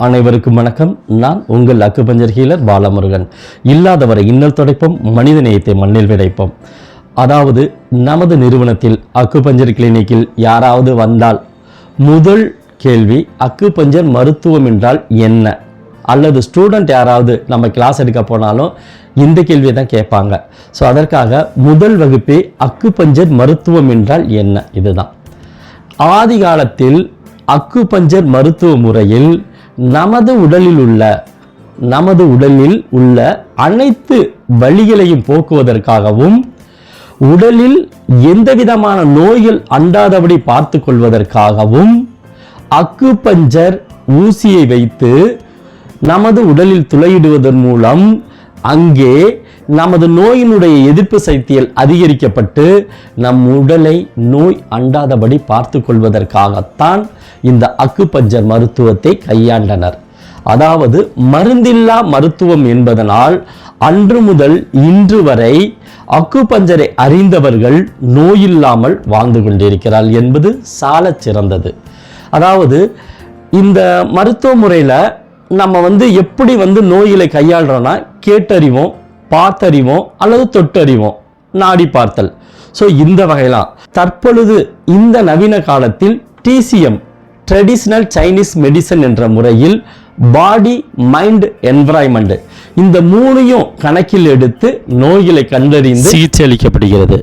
அனைவருக்கும் வணக்கம். நான் உங்கள் அக்குபஞ்சர் ஹீலர் பாலமுருகன். இல்லாதவரை இன்னல் துடைப்போம், மனித நேயத்தை மண்ணில் விதைப்போம். அதாவது நமது நிறுவனத்தில் அக்குபஞ்சர் கிளினிக்கில் யாராவது வந்தால் முதல் கேள்வி அக்குபஞ்சர் மருத்துவம் என்றால் என்ன, அல்லது ஸ்டூடெண்ட் யாராவது நம்ம கிளாஸ் எடுக்க போனாலும் இந்த கேள்வியை தான் கேட்பாங்க. ஸோ அதற்காக முதல் வகுப்பே அக்குபஞ்சர் மருத்துவம் என்றால் என்ன, இதுதான். ஆதி காலத்தில் அக்குபஞ்சர் மருத்துவ முறையில் நமது உடலில் உள்ள அனைத்து வலிகளையும் போக்குவதற்காகவும் உடலில் எந்தவிதமான நோய்கள் அண்டாதபடி பார்த்து கொள்வதற்காகவும் அக்குபஞ்சர் ஊசியை வைத்து நமது உடலில் துளையிடுவதன் மூலம் அங்கே நமது நோயினுடைய எதிர்ப்பு சக்தியில் அதிகரிக்கப்பட்டு நம் உடலை நோய் அண்டாதபடி பார்த்து கொள்வதற்காகத்தான் இந்த அக்குபஞ்சர் மருத்துவத்தை கையாண்டனர். அதாவது மருந்தில்லா மருத்துவம் என்பதனால் அன்று முதல் இன்று வரை அக்குபஞ்சரை அறிந்தவர்கள் நோயில்லாமல் வாழ்ந்து கொண்டிருக்கிறார்கள் என்பது சாலச் சிறந்தது. அதாவது இந்த மருத்துவ முறையில் நம்ம எப்படி நோய்களை கையாளுறோம்னா கேட்டறிவோம், பார்த்தறிவோம் அல்லது தொட்டறிவோம், நாடி பார்த்தல். ஸோ இந்த வகையெல்லாம் தற்பொழுது இந்த நவீன காலத்தில் டிசிஎம், ட்ரெடிஷ்னல் சைனீஸ் மெடிசன் என்ற முறையில் பாடி, மைண்ட், என்விரான்மெண்ட் இந்த மூணையும் கணக்கில் எடுத்து நோய்களை கண்டறிந்து சிகிச்சை அளிக்கப்படுகிறது.